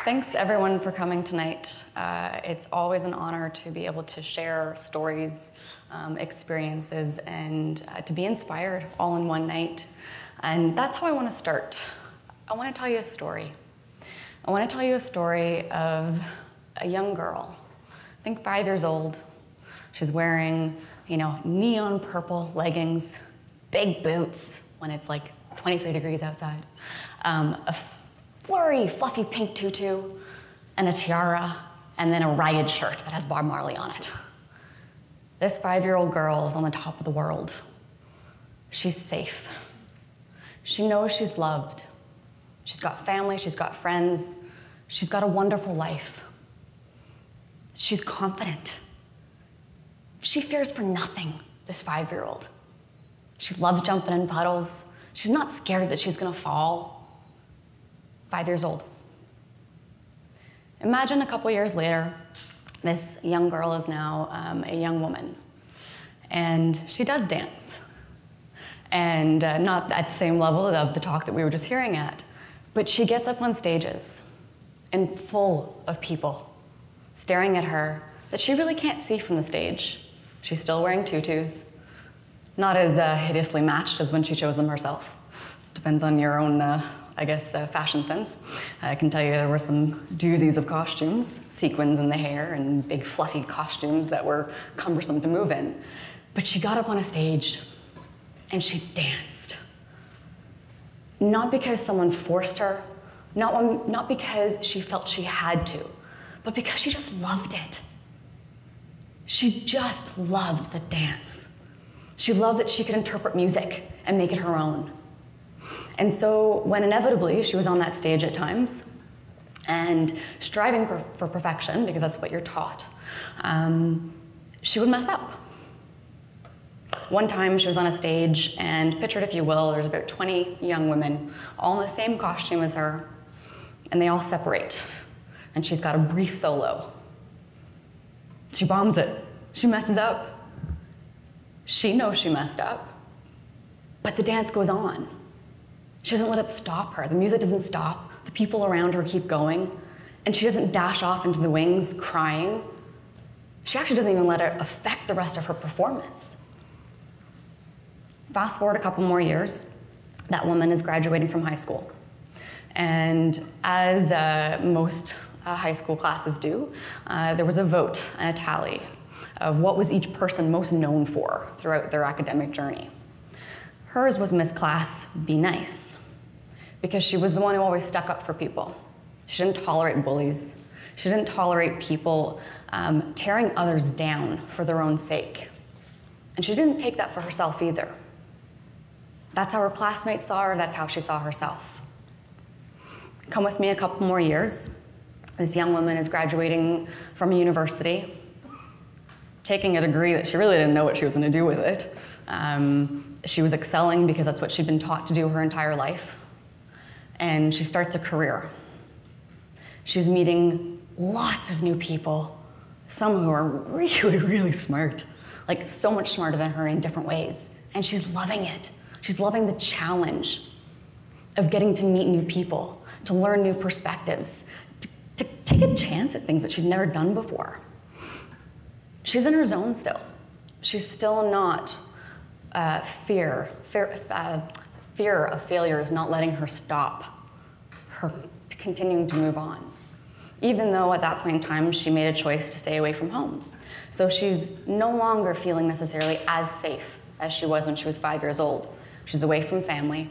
Thanks everyone for coming tonight. It's always an honor to be able to share stories, experiences, and to be inspired all in one night. And that's how I want to start. I want to tell you a story. I want to tell you a story of a young girl, I think 5 years old. She's wearing, neon purple leggings, big boots when it's like 23 degrees outside, a flurry, fluffy pink tutu, and a tiara, and then a ragged shirt that has Bob Marley on it. This 5-year-old girl is on the top of the world. She's safe. She knows she's loved. She's got family, she's got friends, she's got a wonderful life. She's confident. She fears for nothing, this 5-year-old. She loves jumping in puddles. She's not scared that she's gonna fall. 5 years old. Imagine a couple years later, this young girl is now a young woman, and she does dance. And not at the same level of the talk that we were just hearing at, but she gets up on stages and full of people staring at her that she really can't see from the stage. She's still wearing tutus, not as hideously matched as when she chose them herself. Depends on your own, fashion sense. I can tell you there were some doozies of costumes, sequins in the hair and big fluffy costumes that were cumbersome to move in. But she got up on a stage and she danced. Not because someone forced her, not because she felt she had to, but because she just loved it. She just loved the dance. She loved that she could interpret music and make it her own. And so when inevitably she was on that stage at times and striving for perfection, because that's what you're taught, she would mess up. One time she was on a stage and pictured, if you will, there's about 20 young women all in the same costume as her, and they all separate. And she's got a brief solo. She bombs it. She messes up. She knows she messed up, but the dance goes on. She doesn't let it stop her. The music doesn't stop. The people around her keep going. And she doesn't dash off into the wings crying. She actually doesn't even let it affect the rest of her performance. Fast forward a couple more years, that woman is graduating from high school. And as most high school classes do, there was a vote and a tally of what was each person most known for throughout their academic journey. Hers was Miss Class Be Nice, because she was the one who always stuck up for people. She didn't tolerate bullies. She didn't tolerate people tearing others down for their own sake. And she didn't take that for herself either. That's how her classmates saw her, that's how she saw herself. Come with me a couple more years. This young woman is graduating from a university, taking a degree that she really didn't know what she was gonna do with it. She was excelling because that's what she'd been taught to do her entire life. And she starts a career. She's meeting lots of new people, some who are really, really smart, like so much smarter than her in different ways. And she's loving it. She's loving the challenge of getting to meet new people, to learn new perspectives, to take a chance at things that she'd never done before. She's in her zone still. She's still not fear of failure is not letting her stop her continuing to move on, even though at that point in time she made a choice to stay away from home. So she's no longer feeling necessarily as safe as she was when she was 5 years old. She's away from family,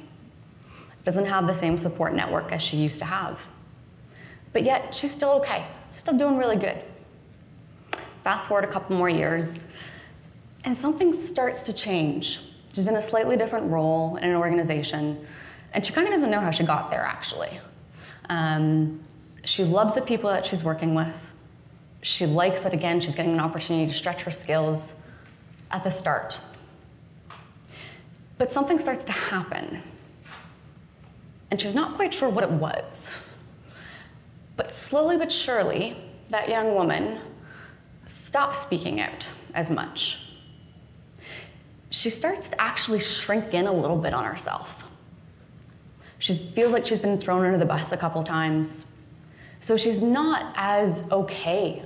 doesn't have the same support network as she used to have. But yet she's still okay, still doing really good. Fast forward a couple more years, and something starts to change. She's in a slightly different role in an organization, and she kind of doesn't know how she got there, actually. She loves the people that she's working with. She likes that, again, she's getting an opportunity to stretch her skills at the start. But something starts to happen, and she's not quite sure what it was. But slowly but surely, that young woman stops speaking out as much. She starts to actually shrink in a little bit on herself. She feels like she's been thrown under the bus a couple times. So she's not as okay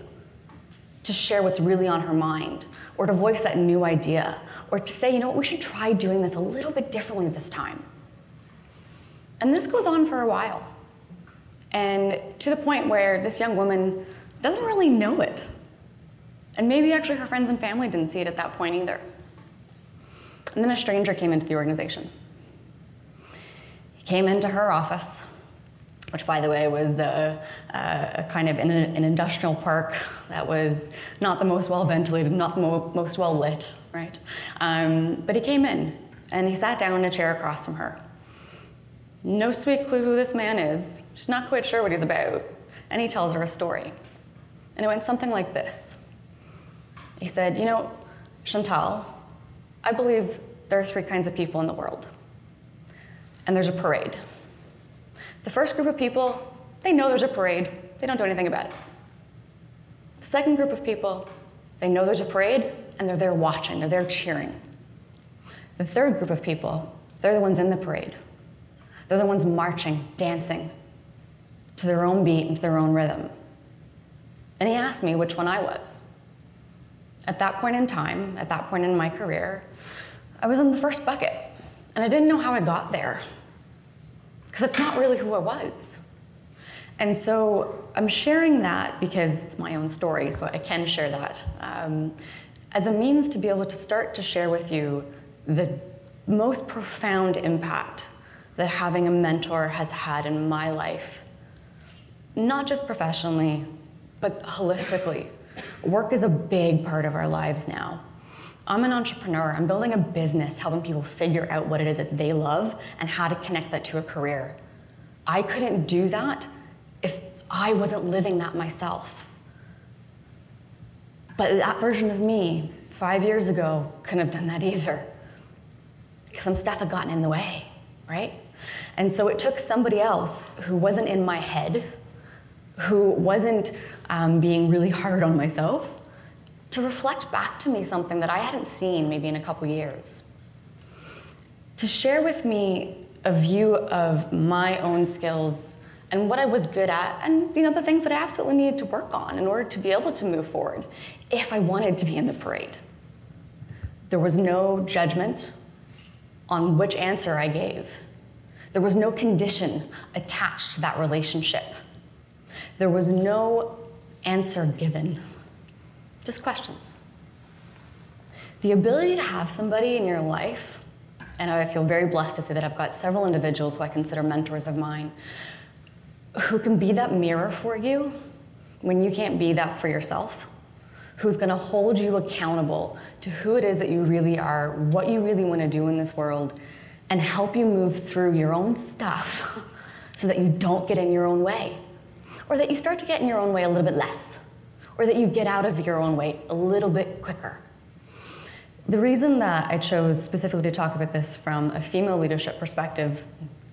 to share what's really on her mind, or to voice that new idea, or to say, you know what, we should try doing this a little bit differently this time. And this goes on for a while. And to the point where this young woman doesn't really know it. And maybe actually her friends and family didn't see it at that point either. And then a stranger came into the organization. He came into her office, which, by the way, was a kind of in an industrial park that was not the most well ventilated, not the most well lit, right? But he came in and he sat down in a chair across from her. No sweet clue who this man is. She's not quite sure what he's about. And he tells her a story. And it went something like this. He said, you know, Chantal, I believe there are 3 kinds of people in the world. And there's a parade. The first group of people, they know there's a parade. They don't do anything about it. The second group of people, they know there's a parade, and they're there watching. They're there cheering. The third group of people, they're the ones in the parade. They're the ones marching, dancing to their own beat and to their own rhythm. And he asked me which one I was. At that point in time, at that point in my career, I was in the first bucket. And I didn't know how I got there, because it's not really who I was. And so I'm sharing that because it's my own story, so I can share that, as a means to be able to start to share with you the most profound impact that having a mentor has had in my life. Not just professionally, but holistically. Work is a big part of our lives now. I'm an entrepreneur. I'm building a business, helping people figure out what it is that they love and how to connect that to a career. I couldn't do that if I wasn't living that myself. But that version of me 5 years ago couldn't have done that either, because some stuff had gotten in the way, right? And so it took somebody else who wasn't in my head, who wasn't being really hard on myself, to reflect back to me something that I hadn't seen maybe in a couple years. To share with me a view of my own skills and what I was good at, and the things that I absolutely needed to work on in order to be able to move forward if I wanted to be in the parade. There was no judgment on which answer I gave. There was no condition attached to that relationship. There was no answer given, just questions. The ability to have somebody in your life, and I feel very blessed to say that I've got several individuals who I consider mentors of mine, who can be that mirror for you when you can't be that for yourself, who's gonna hold you accountable to who it is that you really are, what you really wanna do in this world, and help you move through your own stuff so that you don't get in your own way, or that you start to get in your own way a little bit less, or that you get out of your own way a little bit quicker. The reason that I chose specifically to talk about this from a female leadership perspective,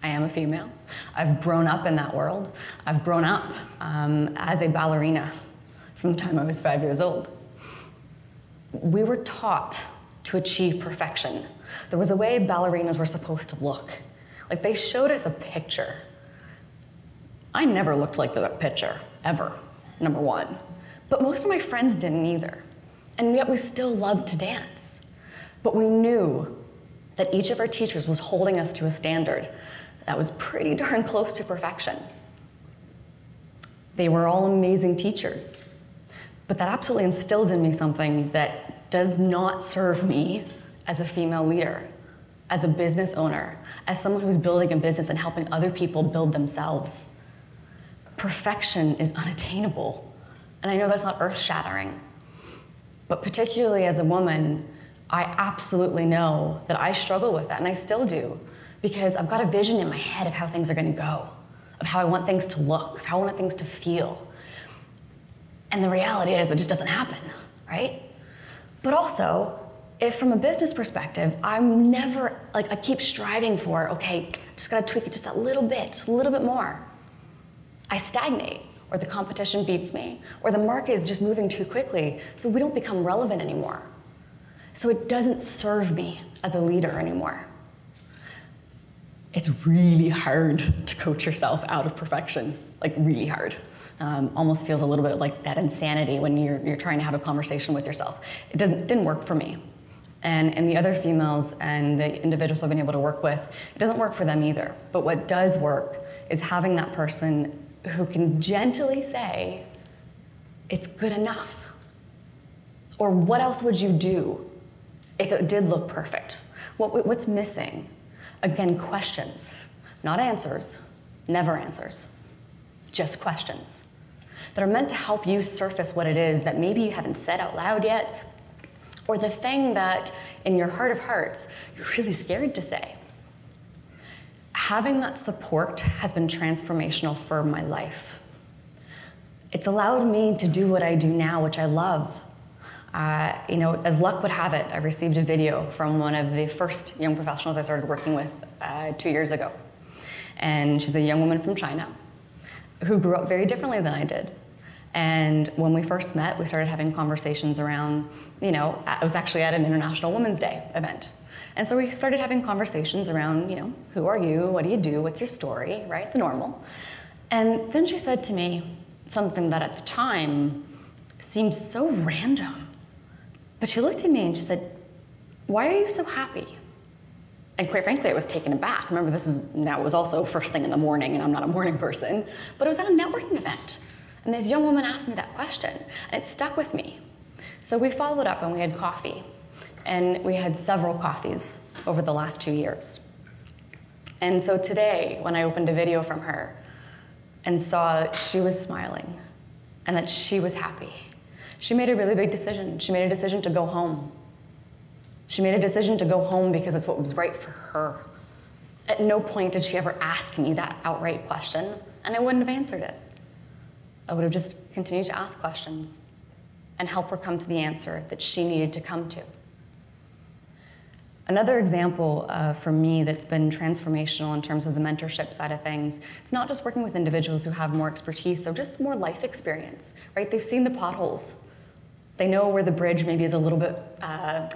I am a female. I've grown up in that world. I've grown up as a ballerina from the time I was 5 years old. We were taught to achieve perfection. There was a way ballerinas were supposed to look. Like, they showed us a picture. I never looked like the picture, ever, number one. But most of my friends didn't either. And yet we still loved to dance. But we knew that each of our teachers was holding us to a standard that was pretty darn close to perfection. They were all amazing teachers. But that absolutely instilled in me something that does not serve me as a female leader, as a business owner, as someone who's building a business and helping other people build themselves. Perfection is unattainable. And I know that's not earth-shattering. But particularly as a woman, I absolutely know that I struggle with that, and I still do, because I've got a vision in my head of how things are gonna go, of how I want things to look, of how I want things to feel. And the reality is it just doesn't happen, right? But also, if from a business perspective, I'm never, I keep striving for, okay, just gotta tweak it just a little bit, just a little bit more. I stagnate, or the competition beats me, or the market is just moving too quickly, so we don't become relevant anymore. So it doesn't serve me as a leader anymore. It's really hard to coach yourself out of perfection, like really hard. almost feels a little bit like that insanity when you're trying to have a conversation with yourself. Didn't work for me. And the other females and the individuals I've been able to work with, it doesn't work for them either. But what does work is having that person who can gently say, it's good enough. Or what else would you do if it did look perfect? What's missing? Again, questions, not answers, never answers, just questions that are meant to help you surface what it is that maybe you haven't said out loud yet, or the thing that in your heart of hearts, you're really scared to say. Having that support has been transformational for my life. It's allowed me to do what I do now, which I love. As luck would have it, I received a video from one of the first young professionals I started working with 2 years ago. And she's a young woman from China who grew up very differently than I did. And when we first met, we started having conversations around, I was actually at an International Women's Day event. And so we started having conversations around, who are you? What do you do? What's your story, right? The normal. And then she said to me something that at the time seemed so random. But she looked at me and she said, why are you so happy? And quite frankly, I was taken aback. Remember, it was also first thing in the morning, and I'm not a morning person, but it was at a networking event. And this young woman asked me that question, and it stuck with me. So we followed up and we had coffee. And we had several coffees over the last 2 years. And so today, when I opened a video from her and saw that she was smiling and that she was happy, she made a really big decision. She made a decision to go home. She made a decision to go home because it's what was right for her. At no point did she ever ask me that outright question, and I wouldn't have answered it. I would have just continued to ask questions and help her come to the answer that she needed to come to. Another example for me that's been transformational in terms of the mentorship side of things, it's not just working with individuals who have more expertise, so just more life experience, right? They've seen the potholes. They know where the bridge maybe is a little bit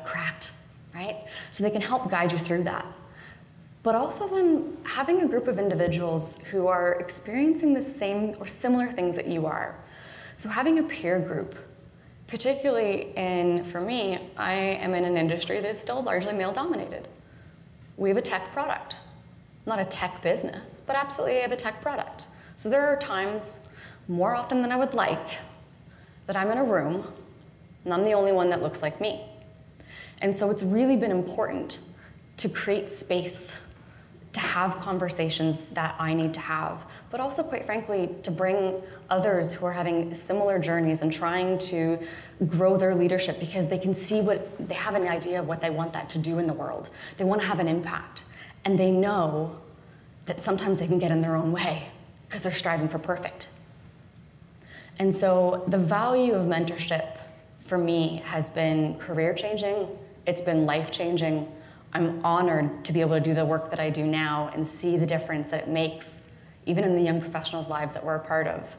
cracked, right? So they can help guide you through that. But also when having a group of individuals who are experiencing the same or similar things that you are. So having a peer group, particularly for me, I am in an industry that is still largely male-dominated. We have a tech product. Not a tech business, but absolutely I have a tech product. So there are times, more often than I would like, that I'm in a room and I'm the only one that looks like me. And so it's really been important to create space to have conversations that I need to have, but also, quite frankly, to bring others who are having similar journeys and trying to grow their leadership because they can see they have an idea of what they want that to do in the world. They want to have an impact, and they know that sometimes they can get in their own way because they're striving for perfect. And so the value of mentorship for me has been career-changing, it's been life-changing. I'm honored to be able to do the work that I do now and see the difference that it makes, even in the young professionals' lives that we're a part of.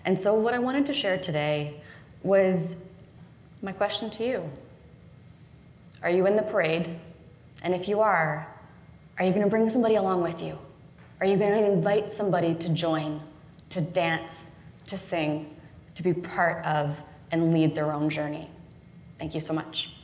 And so what I wanted to share today was my question to you. Are you in the parade? And if you are you going to bring somebody along with you? Are you going to invite somebody to join, to dance, to sing, to be part of and lead their own journey? Thank you so much.